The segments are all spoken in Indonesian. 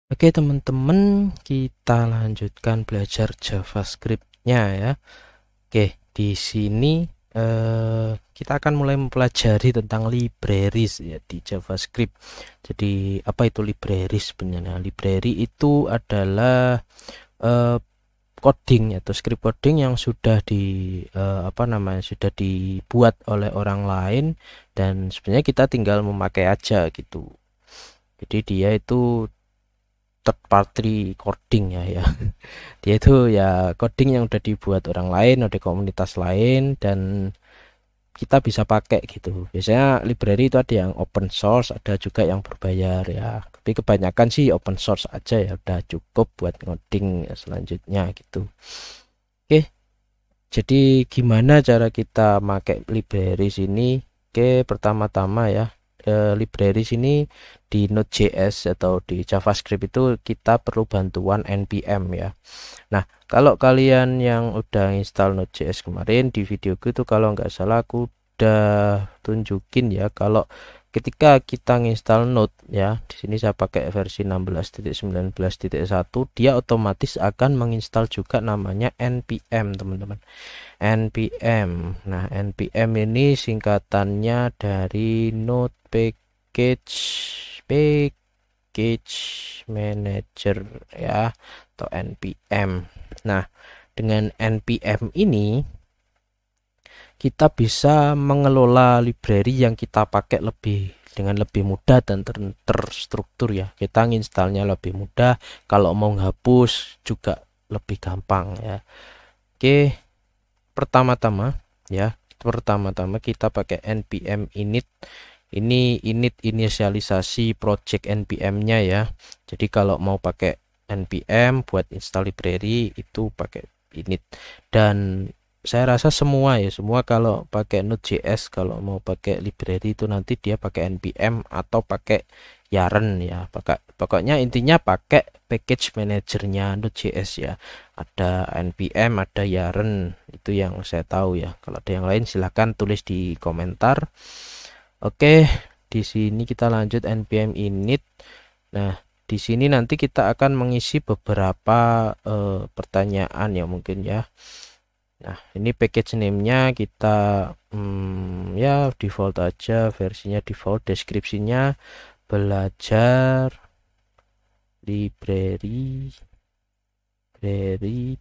Oke teman-teman, kita lanjutkan belajar JavaScript-nya ya. Oke, di sini kita akan mulai mempelajari tentang libraries ya di JavaScript. Jadi apa itu libraries sebenarnya? Library itu adalah coding atau script coding yang sudah sudah dibuat oleh orang lain dan sebenarnya kita tinggal memakai aja gitu. Jadi dia itu third party coding ya. Dia itu ya coding yang udah dibuat orang lain oleh komunitas lain dan kita bisa pakai gitu. Biasanya library itu ada yang open source, ada juga yang berbayar ya. Tapi kebanyakan sih open source aja ya, udah cukup buat ngoding selanjutnya gitu. Oke, jadi gimana cara kita pakai library sini? Oke, pertama-tama ya, library sini di Node.js atau di JavaScript itu kita perlu bantuan npm ya. Nah, kalau kalian yang udah install Node.js kemarin di videoku itu kalau nggak salah aku udah tunjukin ya kalau ketika kita nginstal Node ya, di sini saya pakai versi 16.19.1 dia otomatis akan menginstal juga namanya npm teman-teman. npm. Nah, npm ini singkatannya dari Node package manager ya atau npm. Nah, dengan npm ini kita bisa mengelola library yang kita pakai dengan lebih mudah dan terstruktur ya. Kita nginstalnya lebih mudah, kalau mau menghapus juga lebih gampang ya. Oke, pertama-tama kita pakai npm init. Ini init inisialisasi project npm-nya ya. Jadi kalau mau pakai npm buat install library itu pakai init. Dan saya rasa semua kalau pakai Node.js kalau mau pakai library itu nanti dia pakai npm atau pakai yarn ya. Pokoknya intinya pakai package manajernya Node.js ya. Ada npm, ada yarn, itu yang saya tahu ya. Kalau ada yang lain silahkan tulis di komentar. Oke, di sini kita lanjut npm init. Nah, di sini nanti kita akan mengisi beberapa pertanyaan ya mungkin ya. Nah, ini package name-nya kita ya default aja, versinya default, deskripsinya belajar library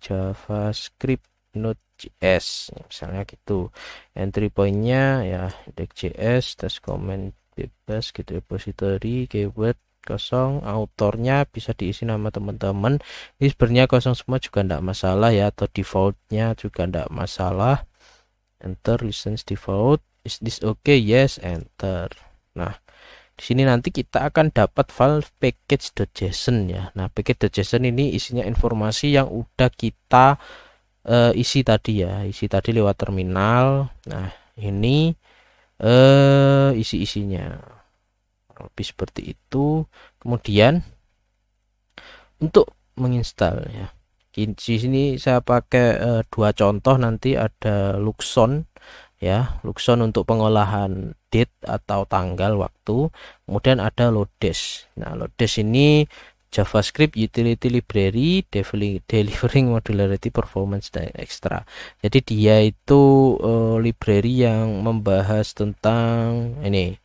JavaScript Node.js misalnya gitu. Entry point-nya ya index.js, test comment bebas gitu, repository keyword kosong, autornya bisa diisi nama teman-teman. Ini sebenarnya kosong semua juga tidak masalah ya, atau defaultnya juga tidak masalah. Enter license default, is this okay? Yes, enter. Nah, di sini nanti kita akan dapat file package.json ya. Nah, package.json ini isinya informasi yang udah kita isi tadi ya, isi tadi lewat terminal. Nah, ini isi-isinya lebih seperti itu. Kemudian untuk menginstal ya, di sini saya pakai dua contoh, nanti ada Luxon ya, Luxon untuk pengolahan date atau tanggal waktu, kemudian ada Lodash. Nah, Lodash ini JavaScript utility library delivering modularity performance dan extra. Jadi dia itu library yang membahas tentang ini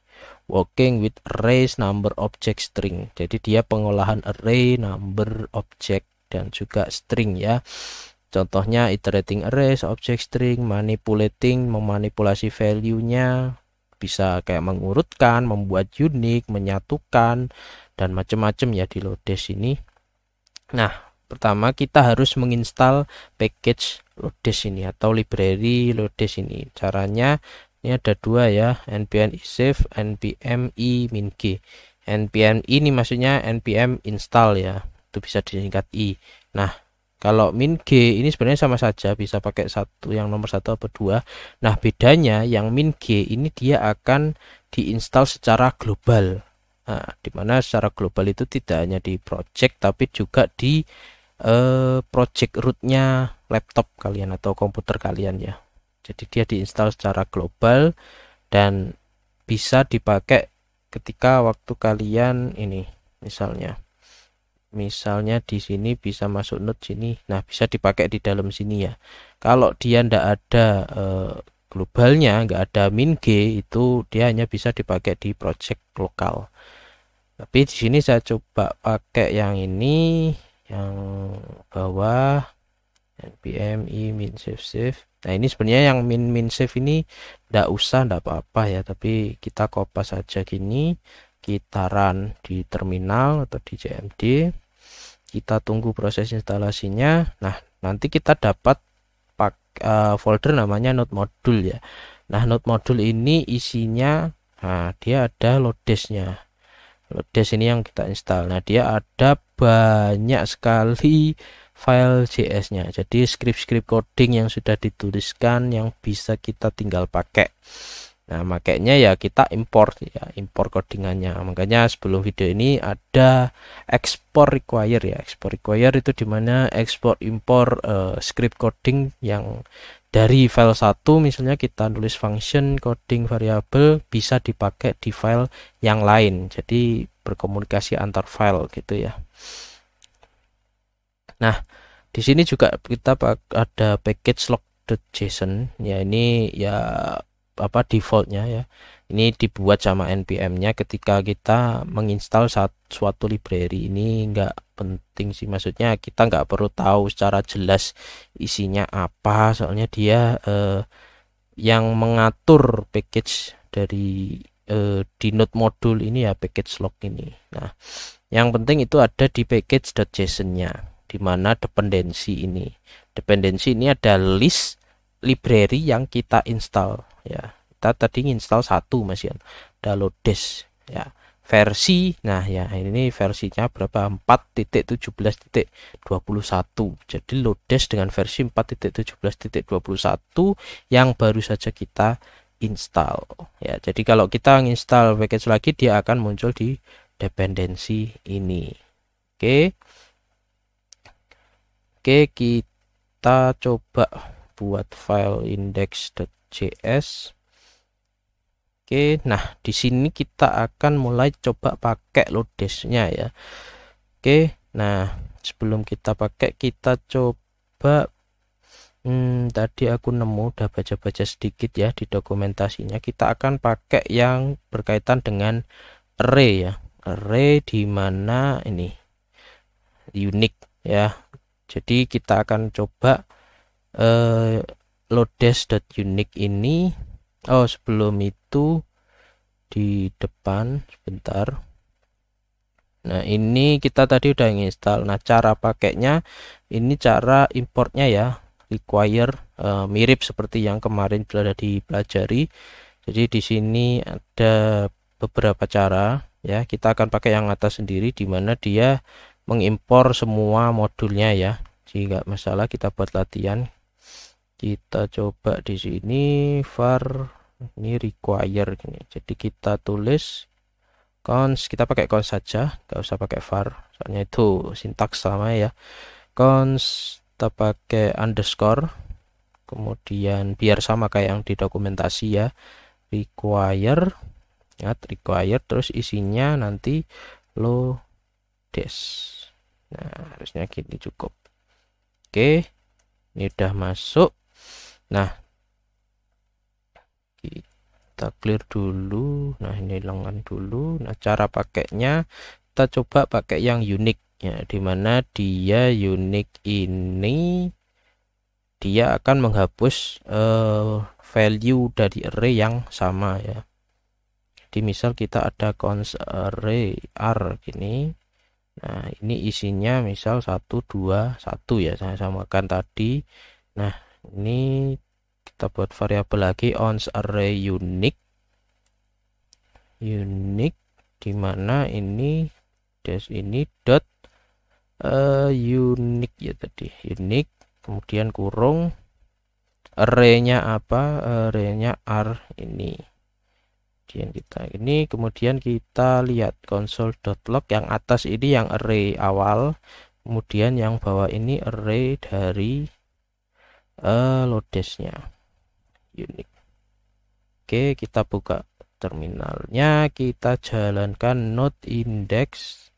working with arrays number object string. Jadi dia pengolahan array number object dan juga string ya. Contohnya iterating arrays, object string, memanipulasi value-nya, bisa kayak mengurutkan, membuat unik, menyatukan, dan macam-macam ya di Lodash ini. Nah, pertama kita harus menginstal package Lodash ini atau library Lodash ini. Caranya ini ada dua ya, npm isave, npm i min g. npm ini maksudnya npm install ya, itu bisa disingkat i. Nah, kalau min g ini sebenarnya sama saja, bisa pakai satu yang nomor satu atau dua. Nah, bedanya yang min g ini dia akan diinstal secara global. Nah, dimana secara global itu tidak hanya di project tapi juga di project rootnya laptop kalian atau komputer kalian ya. Jadi dia diinstal secara global dan bisa dipakai ketika waktu kalian ini misalnya misalnya di sini bisa masuk node sini, nah bisa dipakai di dalam sini ya. Kalau dia ndak ada globalnya, nggak ada min G, itu dia hanya bisa dipakai di project lokal. Tapi di sini saya coba pakai yang ini, yang bawah npm i min save. Nah ini sebenarnya yang min save ini ndak usah, ndak apa-apa ya, tapi kita kopas saja gini, kita run di terminal atau di CMD, kita tunggu proses instalasinya. Nah nanti kita dapat folder namanya node module ya. Nah node module ini isinya, nah dia ada loadesnya. Lodes ini yang kita install. Nah dia ada banyak sekali file JS-nya. Jadi script-script coding yang sudah dituliskan yang bisa kita tinggal pakai. Nah makanya ya kita import ya, import codingannya. Makanya sebelum video ini ada export require ya. Export require itu dimana export import script coding yang dari file 1, misalnya kita nulis function coding variable, bisa dipakai di file yang lain. Jadi berkomunikasi antar file gitu ya. Nah di sini juga kita ada package log.json ya, ini ya apa defaultnya ya, ini dibuat sama npm-nya ketika kita menginstal suatu library. Ini enggak penting sih, maksudnya kita nggak perlu tahu secara jelas isinya apa, soalnya dia yang mengatur package dari di node module ini ya package log ini. Nah yang penting itu ada di package.json-nya, dimana dependensi ini ada list library yang kita install ya. Kita tadi install satu masih ada lodes ya, versi. Nah ya ini versinya berapa, 4.17.21. jadi lodes dengan versi 4.17.21 yang baru saja kita install ya. Jadi kalau kita install package lagi, dia akan muncul di dependensi ini. Oke, kita coba buat file index.js. Oke, nah di sini kita akan mulai coba pakai loadesnya ya. Oke, nah sebelum kita pakai, kita coba tadi aku nemu, udah baca-baca sedikit ya di dokumentasinya. Kita akan pakai yang berkaitan dengan array ya, array di mana ini unique ya. Jadi kita akan coba lodes.unique ini. Oh sebelum itu di depan sebentar. Nah ini kita tadi udah install. Nah cara pakainya ini, cara importnya ya require mirip seperti yang kemarin sudah dipelajari. Jadi di sini ada beberapa cara ya. Kita akan pakai yang atas sendiri, dimana dia mengimpor semua modulnya ya. Jika masalah kita buat latihan, kita coba di sini var ini require gini. Jadi kita tulis cons, kita pakai cons saja, nggak usah pakai var, soalnya itu sintaks sama ya. Cons kita pakai underscore, kemudian biar sama kayak yang di dokumentasi ya, require, require, terus isinya nanti lodes. Nah harusnya gini cukup. Oke, ini udah masuk. Nah kita clear dulu. Nah ini lengan dulu. Nah cara pakainya kita coba pakai yang unique ya, dimana dia unique ini dia akan menghapus value dari array yang sama ya. Jadi misal kita ada cons array r gini. Nah ini isinya misal 1 2 1 ya, saya samakan tadi. Nah ini kita buat variabel lagi ons array unique dimana ini dash ini dot unique ya, tadi unique, kemudian kurung arraynya apa, arraynya r ini. Kemudian kita lihat console.log, yang atas ini yang array awal, kemudian yang bawah ini array dari loadesnya unique. Oke, kita buka terminalnya, kita jalankan node index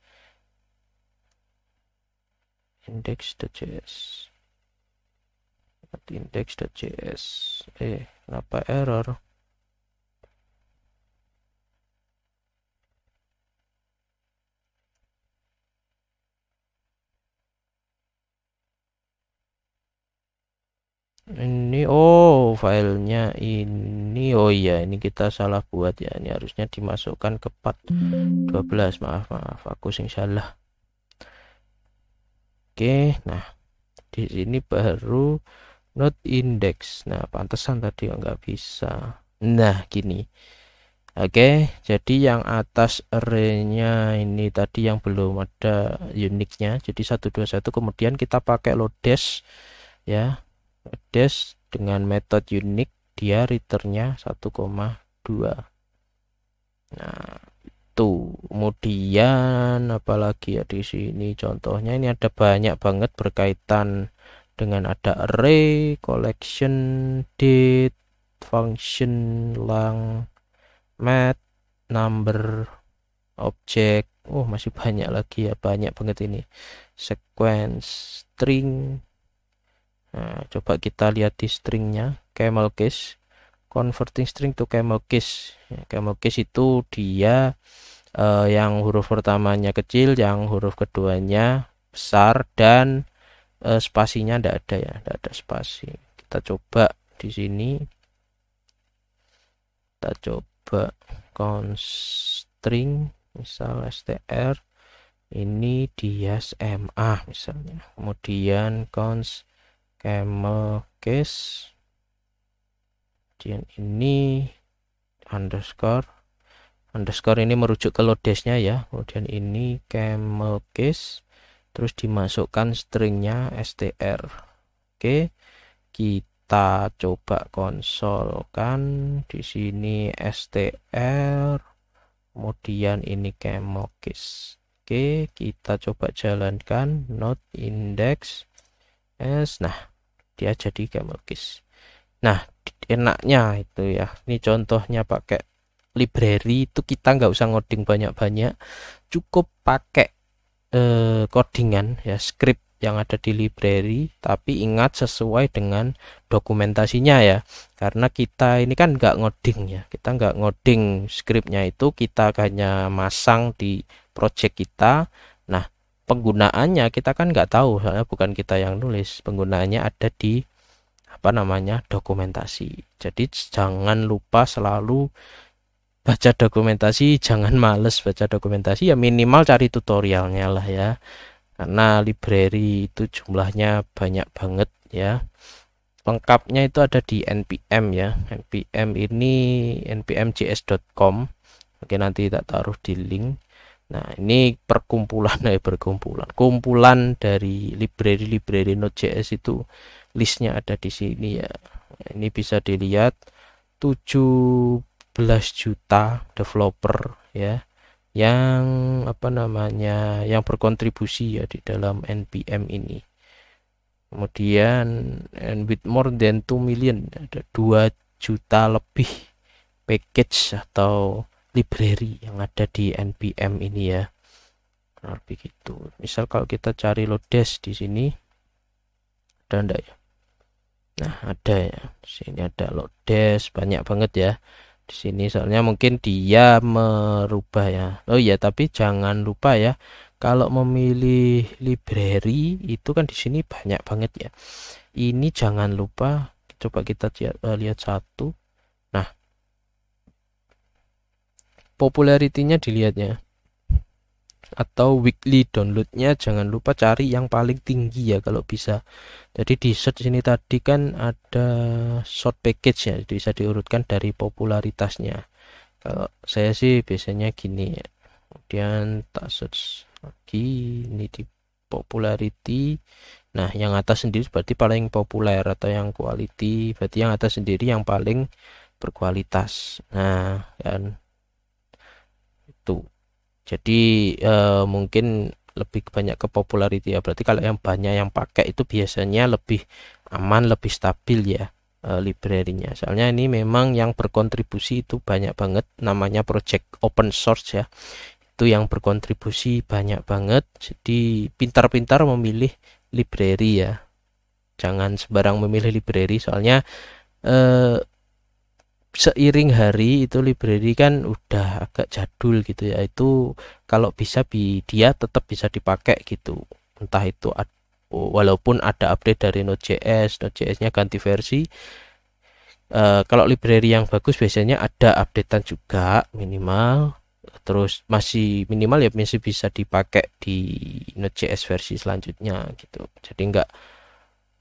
index.js, index.js. Kenapa error? Ini filenya ini, oh iya, ini kita salah buat ya, ini harusnya dimasukkan ke part 12. Maaf aku sing salah. Oke, nah di sini baru not index. Nah, pantesan tadi nggak bisa. Nah, gini. Oke, jadi yang atas arraynya ini tadi yang belum ada uniknya, jadi 121, kemudian kita pakai lodes ya, lodes dengan metode unik, dia returnnya 1,2. Nah, itu kemudian apalagi ya di sini contohnya, ini ada banyak banget berkaitan dengan ada array, collection, date, function, lang, math, number, object. Masih banyak lagi ya, banyak banget ini. Sequence, string. Nah, coba kita lihat di stringnya, camel case, converting string to camel case. Camel case itu dia yang huruf pertamanya kecil, yang huruf keduanya besar, dan spasinya tidak ada ya, tidak ada spasi. Kita coba di sini, kita coba constring misal str ini dia SMA misalnya, kemudian const camel case, kemudian ini underscore ini merujuk ke lodesnya ya, kemudian ini camel case, terus dimasukkan stringnya str. Oke, kita coba konsolkan di sini str, kemudian ini camel case. Oke, kita coba jalankan not index s. Nah, dia jadi camel case. Nah, enaknya itu ya, ini contohnya pakai library, itu kita nggak usah ngoding banyak-banyak, cukup pakai codingan ya, script yang ada di library, tapi ingat sesuai dengan dokumentasinya ya, karena kita ini kan nggak ngoding ya, kita nggak ngoding scriptnya, itu kita hanya masang di project kita. Nah, penggunaannya kita kan nggak tahu, soalnya bukan kita yang nulis, penggunaannya ada di dokumentasi. Jadi jangan lupa selalu baca dokumentasi, jangan males baca dokumentasi ya, minimal cari tutorialnya lah ya, karena library itu jumlahnya banyak banget ya. Lengkapnya itu ada di npm ya, npm ini npmjs.com. Oke, nanti tak taruh di link. Nah, ini kumpulan dari library Node.js, itu listnya ada di sini ya. Ini bisa dilihat 17 juta developer ya, yang yang berkontribusi ya di dalam npm ini. Kemudian and with more than 2 million, ada 2 juta lebih package atau library yang ada di npm ini ya. Nah, begitu. Misal kalau kita cari lodes di sini, ada enggak ya? Nah, ada ya. Di sini ada lodes, banyak banget ya. Di sini soalnya mungkin dia merubah ya. Oh iya, tapi jangan lupa ya, kalau memilih library itu kan di sini banyak banget ya. Ini jangan lupa, coba kita lihat satu. Nah, popularity-nya dilihatnya, atau weekly downloadnya jangan lupa cari yang paling tinggi ya kalau bisa. Jadi di search ini tadi kan ada short package ya, bisa diurutkan dari popularitasnya. Kalau saya sih biasanya gini ya, kemudian tak search lagi, ini di popularity. Nah, yang atas sendiri berarti paling populer, atau yang quality berarti yang atas sendiri yang paling berkualitas. Nah, kan itu. Jadi mungkin lebih banyak ke popularity ya, berarti kalau yang banyak yang pakai itu biasanya lebih aman, lebih stabil ya library-nya. Soalnya ini memang yang berkontribusi itu banyak banget, namanya project open source ya, itu yang berkontribusi banyak banget. Jadi pintar-pintar memilih library ya, jangan sembarang memilih library, soalnya eh, seiring hari itu library kan udah agak jadul gitu ya. Itu kalau bisa dia tetap bisa dipakai gitu, entah itu walaupun ada update dari Node.js-nya ganti versi. Kalau library yang bagus biasanya ada updatean juga minimal, terus masih minimal ya masih bisa dipakai di Node.js versi selanjutnya gitu. Jadi enggak,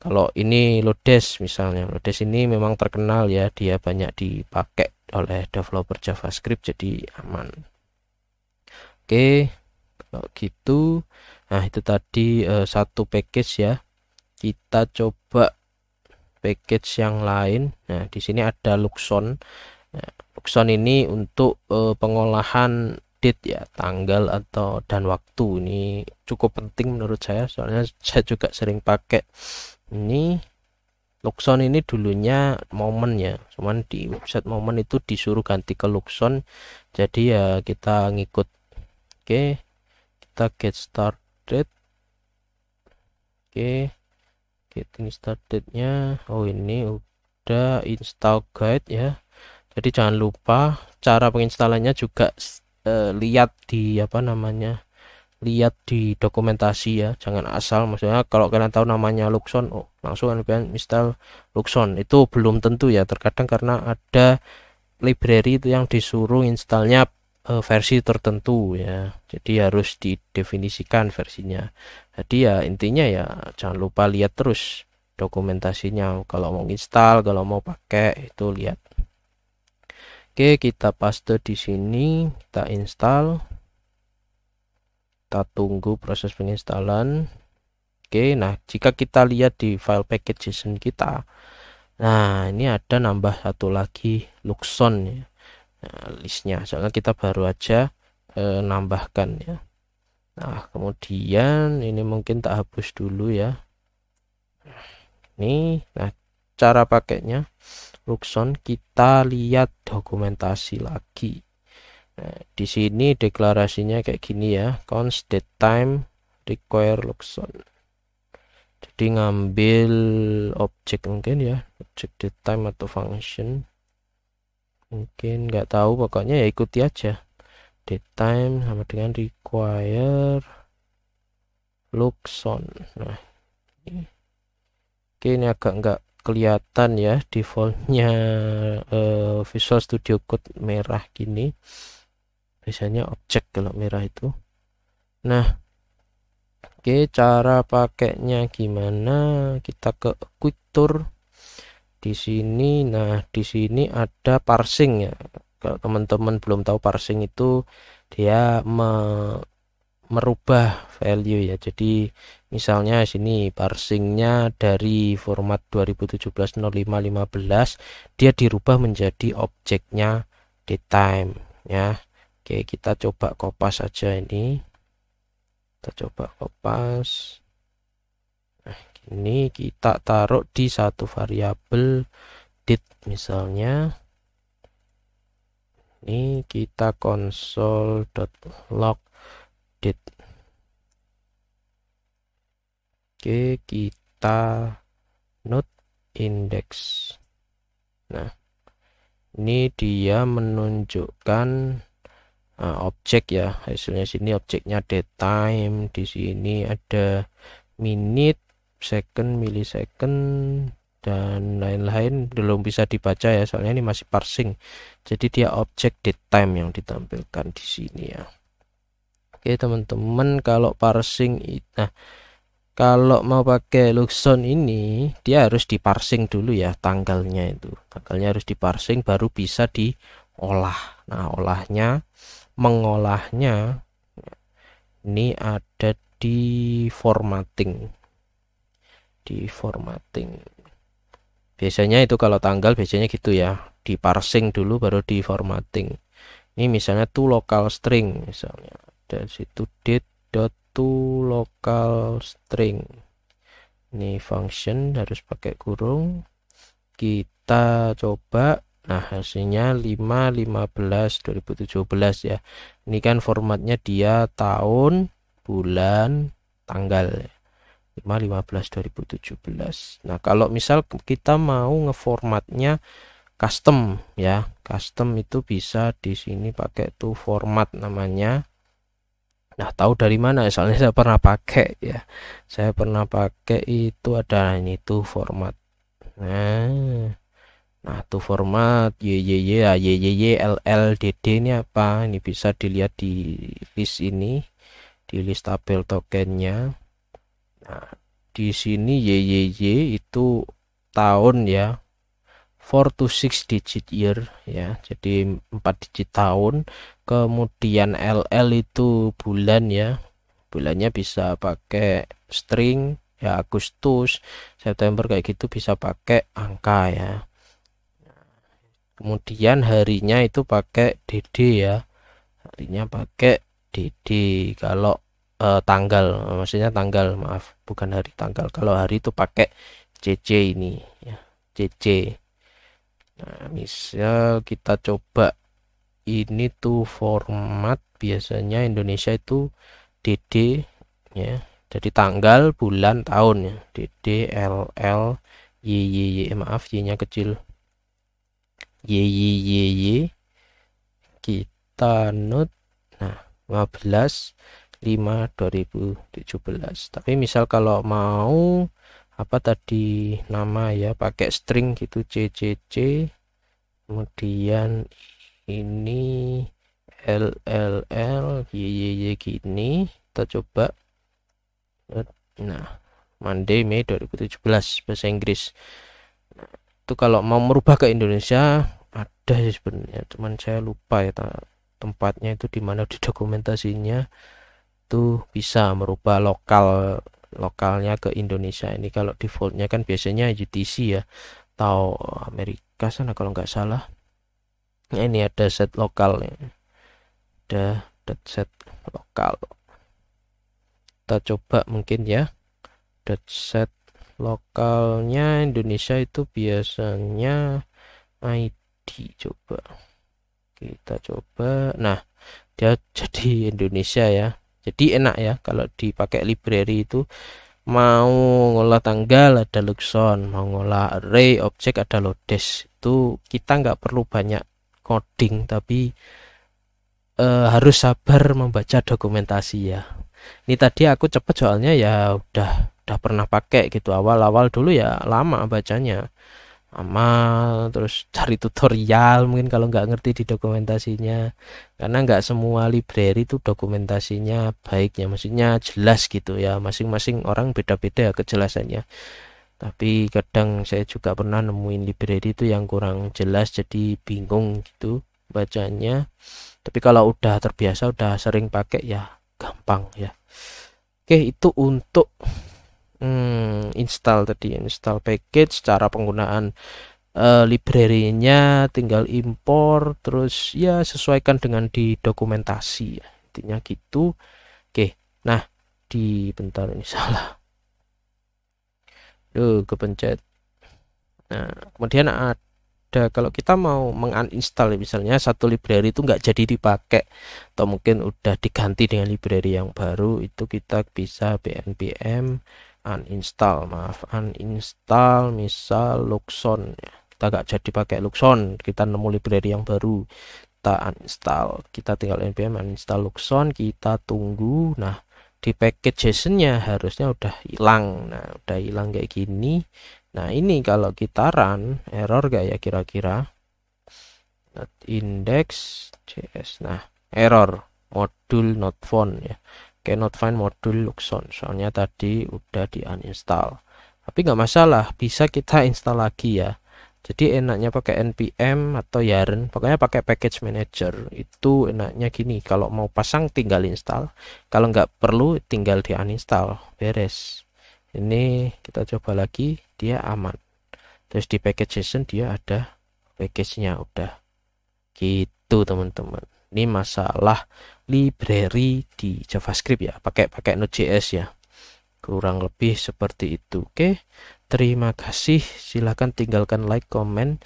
kalau ini Lodes misalnya, Lodes ini memang terkenal ya, dia banyak dipakai oleh developer JavaScript, jadi aman. Oke, kalau gitu, nah itu tadi satu package ya. Kita coba package yang lain. Nah, di sini ada Luxon. Nah, Luxon ini untuk pengolahan date ya, tanggal atau dan waktu. Ini cukup penting menurut saya, soalnya saya juga sering pakai. Ini Luxon ini dulunya Moment ya, cuman di website Moment itu disuruh ganti ke Luxon, jadi ya kita ngikut. Oke, kita get started. Oke, getting startednya, oh ini udah install guide ya, jadi jangan lupa cara penginstalannya juga lihat di apa namanya, lihat di dokumentasi ya, jangan asal. Maksudnya kalau kalian tahu namanya Luxon, oh langsung kalian install Luxon, itu belum tentu ya, terkadang karena ada library itu yang disuruh installnya versi tertentu ya, jadi harus didefinisikan versinya. Jadi ya intinya ya jangan lupa lihat terus dokumentasinya kalau mau install, kalau mau pakai itu lihat. Oke, kita paste di sini, kita install, kita tunggu proses penginstalan. Oke, nah jika kita lihat di file package.json kita, nah ini ada nambah satu lagi Luxon ya. Nah, listnya, soalnya kita baru aja nambahkan ya. Nah kemudian ini mungkin tak hapus dulu ya. Nih, nah cara pakainya Luxon, kita lihat dokumentasi lagi. Nah, di sini deklarasinya kayak gini ya, const datetime require Luxon. Jadi ngambil objek mungkin ya, objek datetime atau function, mungkin nggak tahu, pokoknya ya ikuti aja. Datetime sama dengan require Luxon. Nah ini, oke, ini agak nggak kelihatan ya defaultnya Visual Studio Code merah gini, biasanya objek kalau merah itu. Nah oke, cara pakainya gimana, kita ke quick tour di sini. Nah di sini ada parsing ya, kalau teman-teman belum tahu parsing itu, dia merubah value ya. Jadi misalnya sini parsingnya dari format 2017-05-15, dia dirubah menjadi objeknya datetime ya. Oke, kita coba kopas saja ini, kita coba kopas. Nah ini kita taruh di satu variabel date misalnya. Ini kita console.log date. Oke, kita node index. Nah ini dia menunjukkan objek ya, hasilnya sini objeknya datetime, di sini ada minute, second, millisecond, dan lain-lain. Belum bisa dibaca ya, soalnya ini masih parsing, jadi dia objek datetime yang ditampilkan di sini ya. Oke teman-teman, kalau parsing, nah kalau mau pakai Luxon ini dia harus diparsing dulu ya, tanggalnya harus diparsing baru bisa diolah. Nah mengolahnya ini ada di formatting. Biasanya itu kalau tanggal biasanya gitu ya, diparsing dulu baru di formatting. Ini misalnya to local string, misalnya dari situ date dot to local string. Ini function harus pakai kurung. Kita coba Nah, hasilnya 5/15/2017 ya. Ini kan formatnya dia tahun, bulan, tanggal. 5/15/2017. Nah, kalau misal kita mau ngeformatnya custom ya, custom itu bisa di sini pakai tuh format namanya. Nah, tahu dari mana? Soalnya saya pernah pakai ya. Saya pernah pakai itu ada ini tuh format. Nah, tuh format YYY ya, YYY LLDD ini apa? Ini bisa dilihat di list ini, di list tabel tokennya. Nah, di sini YYY itu tahun ya, 4 to 6 digit year ya, jadi 4 digit tahun. Kemudian LL itu bulan ya, bulannya bisa pakai string ya, Agustus, September kayak gitu bisa pakai angka ya. Kemudian harinya itu pakai DD ya, harinya pakai DD. Kalau tanggal, maksudnya tanggal, maaf, bukan hari, tanggal. Kalau hari itu pakai CC ini ya, CC. Nah, misal kita coba ini tuh format, biasanya Indonesia itu DD ya. Jadi tanggal, bulan, tahun ya. DD, LL, YYY, maaf, Y-nya kecil. YYY, kita note. Nah, 15/5/2017. Tapi misal kalau mau apa tadi nama ya, pakai string gitu, CCC, kemudian ini LLL YYY gini, kita coba. Nah, Monday Mei 2017 bahasa Inggris. Nah, itu kalau mau merubah ke Indonesia ada sih sebenarnya, cuman saya lupa ya tempatnya itu di mana di dokumentasinya. Itu bisa merubah lokalnya ke Indonesia. Ini kalau defaultnya kan biasanya UTC ya, atau Amerika sana kalau nggak salah. Nah, ini ada set lokal ya, ada set lokal. Kita coba mungkin ya, set lokalnya Indonesia itu biasanya ID. Coba kita coba. Nah, dia jadi Indonesia ya, jadi enak ya kalau dipakai library itu. Mau ngolah tanggal ada Luxon, mau ngolah array objek ada Lodes. Itu kita nggak perlu banyak coding, tapi harus sabar membaca dokumentasi ya. Ini tadi aku cepet soalnya ya, udah pernah pakai gitu. Awal-awal dulu ya lama bacanya, terus cari tutorial mungkin kalau nggak ngerti di dokumentasinya, karena nggak semua library itu dokumentasinya baik ya, maksudnya jelas gitu ya, masing-masing orang beda-beda ya kejelasannya. Tapi kadang saya juga pernah nemuin library itu yang kurang jelas, jadi bingung gitu bacanya. Tapi kalau udah terbiasa, udah sering pakai ya gampang ya. Oke, itu untuk install tadi, install package. Cara penggunaan library-nya tinggal impor, terus ya sesuaikan dengan di dokumentasi ya, intinya gitu. Oke, nah bentar, ini salah, kepencet. Nah, kemudian ada, kalau kita mau menguninstall misalnya satu library itu nggak jadi dipakai, atau mungkin udah diganti dengan library yang baru, itu kita bisa bnpm uninstall misal Luxon ya. Kita nggak jadi pakai Luxon, kita nemu library yang baru, kita uninstall, kita tinggal npm uninstall Luxon, kita tunggu. Nah, di package JSON-nya harusnya udah hilang. Nah, udah hilang kayak gini. Nah, ini kalau kita run, error gak ya kira-kira? Index.js. Nah, error, modul not found ya. Cannot find modul Luxon, soalnya tadi udah di uninstall. Tapi nggak masalah, bisa kita install lagi ya. Jadi enaknya pakai npm atau yarn, pokoknya pakai package manager. Itu enaknya gini, kalau mau pasang tinggal install, kalau nggak perlu tinggal di uninstall, beres. Ini kita coba lagi, dia aman. Terus di package JSON dia ada package-nya, udah gitu teman-teman. Ini masalah library di JavaScript ya, pakai Node.js ya, kurang lebih seperti itu. Oke, terima kasih, silahkan tinggalkan like, comment,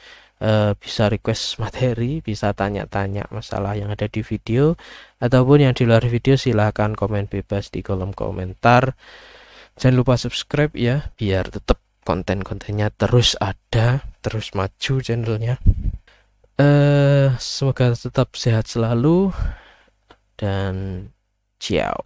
bisa request materi, bisa tanya-tanya masalah yang ada di video ataupun yang di luar video, silahkan komen bebas di kolom komentar. Jangan lupa subscribe ya, biar tetap konten-kontennya terus ada, terus maju channelnya. Semoga tetap sehat selalu dan ciao.